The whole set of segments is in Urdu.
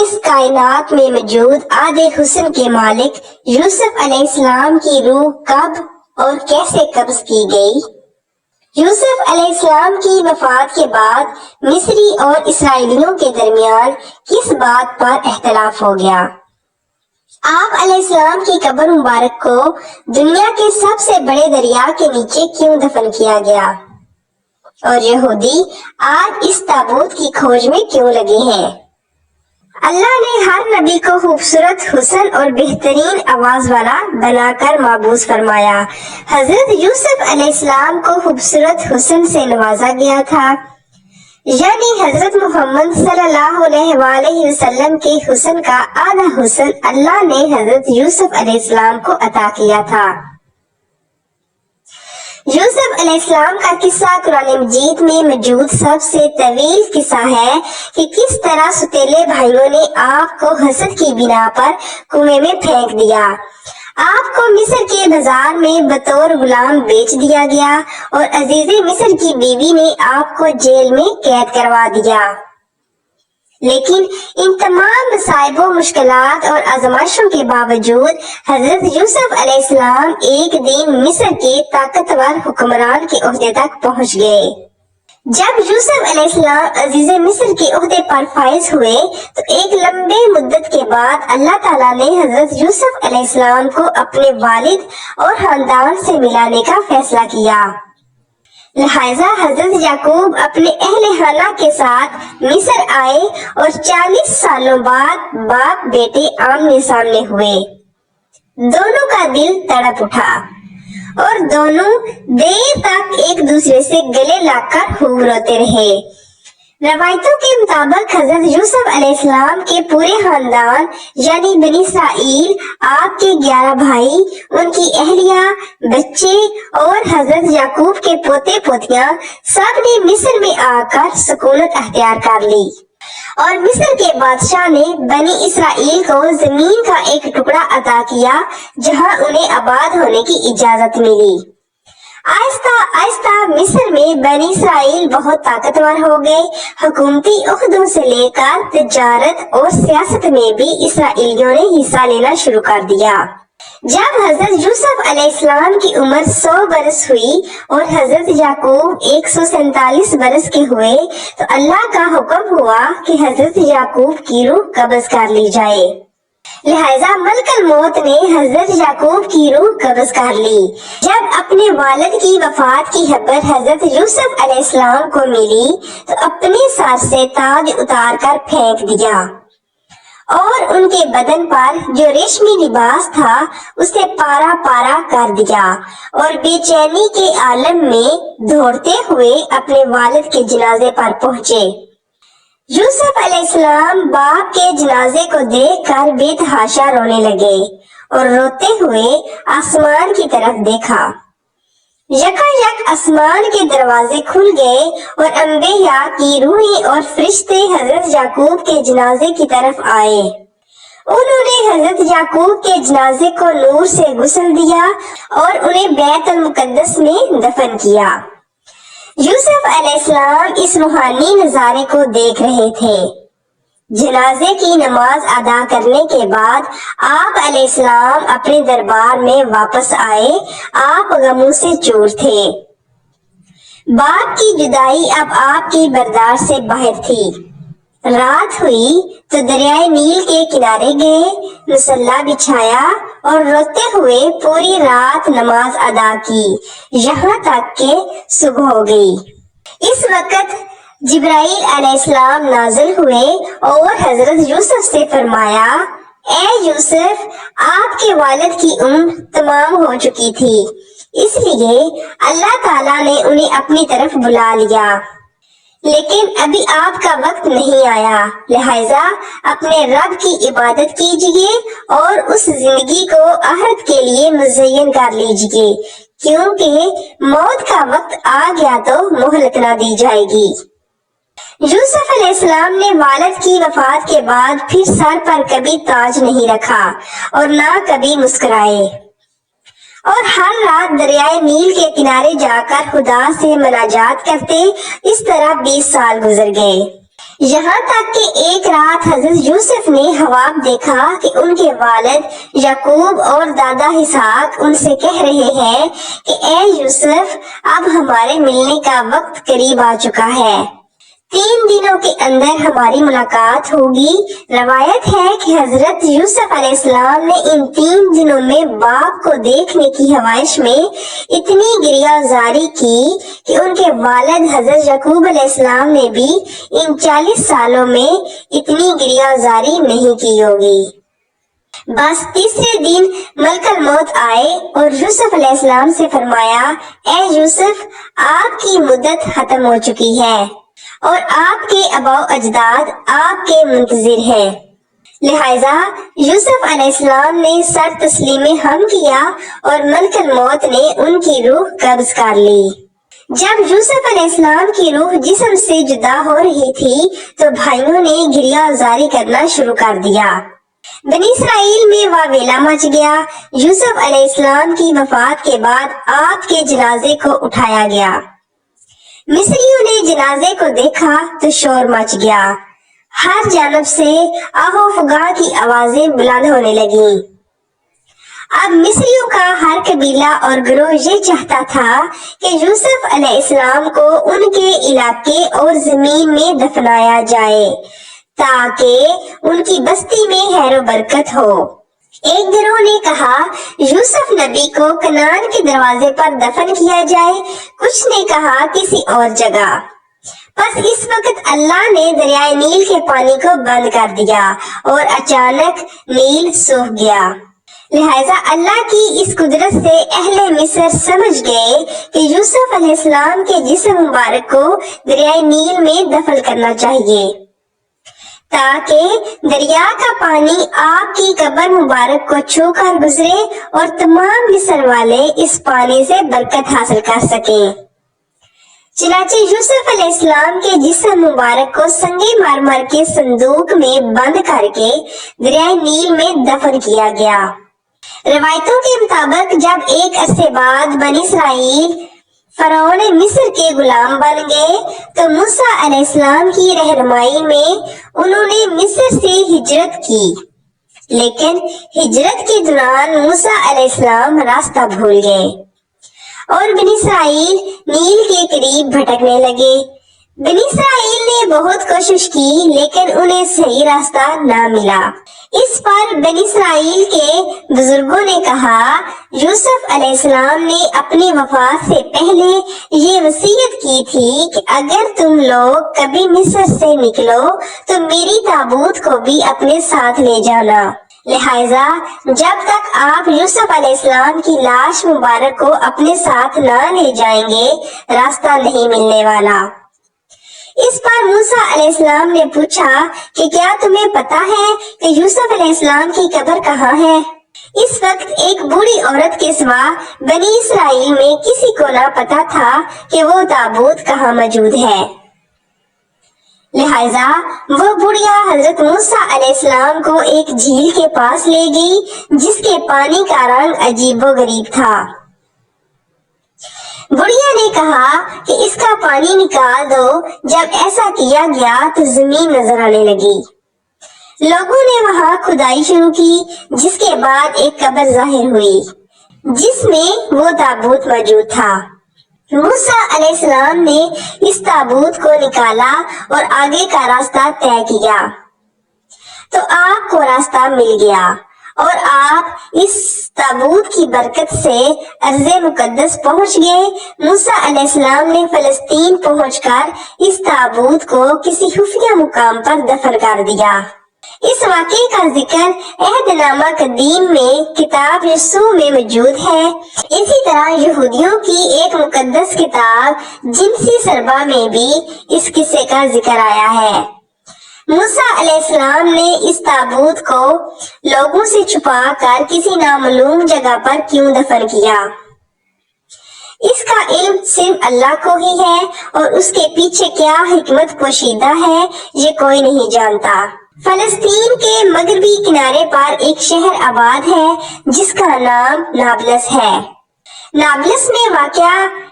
اس کائنات میں موجود آدھے حسن کے مالک یوسف علیہ السلام کی روح کب اور کیسے قبض کی گئی؟ یوسف علیہ السلام کی وفات کے بعد مصری اور اسرائیلیوں کے درمیان کس بات پر اختلاف ہو گیا؟ آپ علیہ السلام کی قبر مبارک کو دنیا کے سب سے بڑے دریا کے نیچے کیوں دفن کیا گیا؟ اور یہودی آج اس تابوت کی کھوج میں کیوں لگے ہیں؟ اللہ نے ہر نبی کو خوبصورت حسن اور بہترین آواز والا بنا کر مابوس فرمایا۔ حضرت یوسف علیہ السلام کو خوبصورت حسن سے نوازا گیا تھا، یعنی حضرت محمد صلی اللہ علیہ وآلہ وسلم کے حسن کا آدھا حسن اللہ نے حضرت یوسف علیہ السلام کو عطا کیا تھا۔ یوسف علیہ السلام کا قصہ قرآن مجید میں موجود سب سے طویل قصہ ہے کہ کس طرح ستیلے بھائیوں نے آپ کو حسد کی بنا پر کنویں میں پھینک دیا۔ آپ کو مصر کے بازار میں بطور غلام بیچ دیا گیا اور عزیز مصر کی بیوی نے آپ کو جیل میں قید کروا دیا۔ لیکن ان تمام مصائب و مشکلات اور آزمائشوں کے باوجود حضرت یوسف علیہ السلام ایک دن مصر کے طاقتور حکمران کے عہدے تک پہنچ گئے۔ جب یوسف علیہ السلام عزیز مصر کے عہدے پر فائز ہوئے تو ایک لمبے مدت کے بعد اللہ تعالیٰ نے حضرت یوسف علیہ السلام کو اپنے والد اور خاندان سے ملانے کا فیصلہ کیا۔ لہٰذا حضرت یعقوب اپنے اہل خانہ کے ساتھ مصر آئے اور 40 سالوں بعد باپ بیٹے آمنے سامنے ہوئے۔ دونوں کا دل تڑپ اٹھا اور دونوں دیر تک ایک دوسرے سے گلے لگ کر خوب روتے رہے۔ روایتوں کے مطابق حضرت یوسف علیہ السلام کے پورے خاندان یعنی بنی اسرائیل، آپ کے 11 بھائی، ان کی اہلیہ، بچے اور حضرت یعقوب کے پوتے پوتیاں سب نے مصر میں آ کر سکونت اختیار کر لی، اور مصر کے بادشاہ نے بنی اسرائیل کو زمین کا ایک ٹکڑا عطا کیا جہاں انہیں آباد ہونے کی اجازت ملی۔ آہستہ آہستہ مصر میں بنی اسرائیل بہت طاقتور ہو گئے۔ حکومتی عہدوں سے لے کر تجارت اور سیاست میں بھی اسرائیلیوں نے حصہ لینا شروع کر دیا۔ جب حضرت یوسف علیہ السلام کی عمر 100 برس ہوئی اور حضرت یعقوب 147 برس کے ہوئے تو اللہ کا حکم ہوا کہ حضرت یعقوب کی روح قبض کر لی جائے۔ لہذا ملک الموت نے حضرت یعقوب کی روح قبض کر لی۔ جب اپنے والد کی وفات کی خبر حضرت یوسف علیہ السلام کو ملی تو اپنے سر سے تاج اتار کر پھینک دیا اور ان کے بدن پر جو ریشمی لباس تھا اسے پارا پارا کر دیا اور بے چینی کے عالم میں دوڑتے ہوئے اپنے والد کے جنازے پر پہنچے۔ یوسف علیہ السلام باپ کے جنازے کو دیکھ کر بے تحاشا رونے لگے اور روتے ہوئے آسمان کی طرف دیکھا۔ یکایک آسمان کے دروازے کھل گئے اور انبیاء کی روحیں اور فرشتے حضرت یعقوب کے جنازے کی طرف آئے۔ انہوں نے حضرت یعقوب کے جنازے کو نور سے غسل دیا اور انہیں بیت المقدس میں دفن کیا۔ یوسف علیہ السلام اس روحانی نظارے کو دیکھ رہے تھے۔ جنازے کی نماز ادا کرنے کے بعد آپ علیہ السلام اپنے دربار میں واپس آئے۔ آپ غموں سے چور تھے۔ باپ کی جدائی اب آپ کی برداشت سے باہر تھی۔ رات ہوئی تو دریائے نیل کے کنارے گئے، مصلی بچھایا اور روتے ہوئے پوری رات نماز ادا کی یہاں تک کہ صبح ہو گئی۔ اس وقت جبرائیل علیہ السلام نازل ہوئے اور حضرت یوسف سے فرمایا، اے یوسف، آپ کے والد کی عمر تمام ہو چکی تھی، اس لیے اللہ تعالیٰ نے انہیں اپنی طرف بلا لیا، لیکن ابھی آپ کا وقت نہیں آیا، لہٰذا اپنے رب کی عبادت کیجیے اور اس زندگی کو آخرت کے لیے مزین کر لیجیے، کیونکہ موت کا وقت آ گیا تو مہلت نہ دی جائے گی۔ یوسف علیہ السلام نے والد کی وفات کے بعد پھر سر پر کبھی تاج نہیں رکھا اور نہ کبھی مسکرائے، اور ہر رات دریائے نیل کے کنارے جا کر خدا سے مناجات کرتے۔ اس طرح 20 سال گزر گئے۔ یہاں تک کہ ایک رات حضرت یوسف نے خواب دیکھا کہ ان کے والد یعقوب اور دادا اسحاق ان سے کہہ رہے ہیں کہ اے یوسف، اب ہمارے ملنے کا وقت قریب آ چکا ہے، 3 دنوں کے اندر ہماری ملاقات ہوگی۔ روایت ہے کہ حضرت یوسف علیہ السلام نے ان 3 دنوں میں باپ کو دیکھنے کی خواہش میں اتنی گریہ زاری کی کہ ان کے والد حضرت یعقوب علیہ السلام نے بھی ان 40 سالوں میں اتنی گریہ زاری نہیں کی ہوگی۔ بس تیسرے دن ملک الموت آئے اور یوسف علیہ السلام سے فرمایا، اے یوسف، آپ کی مدت ختم ہو چکی ہے اور آپ کے آباء و اجداد آپ کے منتظر ہیں۔ لہٰذا یوسف علیہ السلام نے سر تسلیم ہم کیا اور ملک الموت نے ان کی روح قبض کر لی۔ جب یوسف علیہ السلام کی روح جسم سے جدا ہو رہی تھی تو بھائیوں نے گریہ زاری کرنا شروع کر دیا۔ بنی اسرائیل میں واویلا مچ گیا۔ یوسف علیہ السلام کی وفات کے بعد آپ کے جنازے کو اٹھایا گیا۔ مصریوں نے جنازے کو دیکھا تو شور مچ گیا، ہر جانب سے آہ و فغاں کی آوازیں بلند ہونے لگیں۔ اب مصریوں کا ہر قبیلہ اور گروہ یہ چاہتا تھا کہ یوسف علیہ السلام کو ان کے علاقے اور زمین میں دفنایا جائے تاکہ ان کی بستی میں خیر و برکت ہو۔ ایک گروہ نے کہا یوسف نبی کو کنعان کے دروازے پر دفن کیا جائے، کچھ نے کہا کسی اور جگہ۔ بس اس وقت اللہ نے دریائے نیل کے پانی کو بند کر دیا اور اچانک نیل سوکھ گیا۔ لہٰذا اللہ کی اس قدرت سے اہل مصر سمجھ گئے کہ یوسف علیہ السلام کے جسم مبارک کو دریائے نیل میں دفن کرنا چاہیے تاکہ دریا کا پانی آپ کی قبر مبارک کو چھو کر گزرے اور تمام مصر والے اس پانی سے برکت حاصل کر سکیں۔ چنانچہ یوسف علیہ السلام کے جسم مبارک کو سنگ مرمر کے صندوق میں بند کر کے دریائے نیل میں دفن کیا گیا۔ روایتوں کے مطابق جب ایک عرصے بعد بنی اسرائیل فرعون مصر کے غلام بن گئے تو موسیٰ علیہ السلام کی رہنمائی میں انہوں نے مصر سے ہجرت کی، لیکن ہجرت کے دوران موسیٰ علیہ السلام راستہ بھول گئے اور بنی اسرائیل نیل کے قریب بھٹکنے لگے۔ بنی اسرائیل نے بہت کوشش کی لیکن انہیں صحیح راستہ نہ ملا۔ اس پر بنی اسرائیل کے بزرگوں نے کہا، یوسف علیہ السلام نے اپنی وفات سے پہلے یہ وصیت کی تھی کہ اگر تم لوگ کبھی مصر سے نکلو تو میری تابوت کو بھی اپنے ساتھ لے جانا، لہٰذا جب تک آپ یوسف علیہ السلام کی لاش مبارک کو اپنے ساتھ نہ لے جائیں گے راستہ نہیں ملنے والا۔ اس پر موسیٰ علیہ السلام نے پوچھا کہ کیا تمہیں پتا ہے کہ یوسف علیہ السلام کی قبر کہاں ہے؟ اس وقت ایک بوڑھی عورت کے سوا بنی اسرائیل میں کسی کو نہ پتا تھا کہ وہ تابوت کہاں موجود ہے۔ لہٰذا وہ بڑھیا حضرت موسیٰ علیہ السلام کو ایک جھیل کے پاس لے گئی جس کے پانی کا رنگ عجیب و غریب تھا۔ بڑھیا نے کہا کہ اس کا پانی نکال دو۔ جب ایسا کیا گیا تو زمین نظر آنے لگی۔ لوگوں نے وہاں کھدائی شروع کی جس کے بعد ایک قبر ظاہر ہوئی جس میں وہ تابوت موجود تھا۔ موسیٰ علیہ السلام نے اس تابوت کو نکالا اور آگے کا راستہ طے کیا تو آپ کو راستہ مل گیا اور آپ اس تابوت کی برکت سے ارض مقدس پہنچ گئے۔ موسیٰ علیہ السلام نے فلسطین پہنچ کر اس تابوت کو کسی خفیہ مقام پر دفن کر دیا۔ اس واقعے کا ذکر عہد نامہ قدیم میں کتاب یسوع میں موجود ہے۔ اسی طرح یہودیوں کی ایک مقدس کتاب جنسی سربا میں بھی اس قصے کا ذکر آیا ہے۔ موسیٰ علیہ السلام نے اس تابوت کو لوگوں سے چھپا کر کسی نامعلوم جگہ پر کیوں دفن کیا، اس کا علم صرف اللہ کو ہی ہے اور اس کے پیچھے کیا حکمت پوشیدہ ہے یہ کوئی نہیں جانتا۔ فلسطین کے مغربی کنارے پر ایک شہر آباد ہے جس کا نام نابلس ہے۔ نابلس میں واقع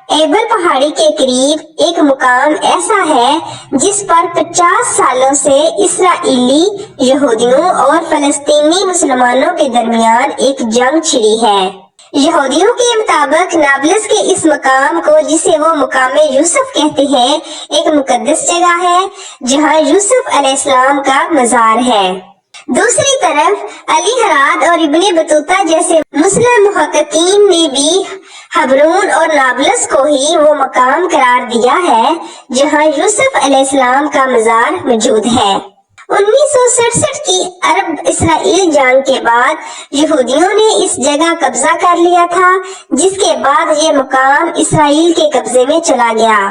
ایبل پہاڑی کے قریب ایک مقام ایسا ہے جس پر 50 سالوں سے اسرائیلی یہودیوں اور فلسطینی مسلمانوں کے درمیان ایک جنگ چھڑی ہے۔ یہودیوں کے مطابق نابلس کے اس مقام کو، جسے وہ مقام یوسف کہتے ہیں، ایک مقدس جگہ ہے جہاں یوسف علیہ السلام کا مزار ہے۔ دوسری طرف علی حراد اور ابن بطوطہ جیسے مسلم محققین نے بھی حبرون اور نابلس کو ہی وہ مقام قرار دیا ہے جہاں یوسف علیہ السلام کا مزار موجود ہے۔ 1967 کی عرب اسرائیل جنگ کے بعد یہودیوں نے اس جگہ قبضہ کر لیا تھا، جس کے بعد یہ مقام اسرائیل کے قبضے میں چلا گیا۔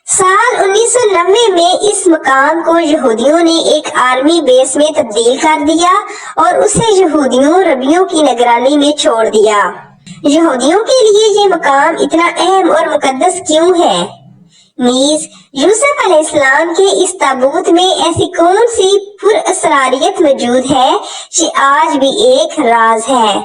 سال 1990 میں اس مقام کو یہودیوں نے ایک آرمی بیس میں تبدیل کر دیا اور اسے یہودیوں ربیوں کی نگرانی میں چھوڑ دیا۔ یہودیوں کے لیے یہ مقام اتنا اہم اور مقدس کیوں ہے؟ نیز یوسف علیہ السلام کے اس تابوت میں ایسی کون سی پر اسراریت موجود ہے کہ آج بھی ایک راز ہے۔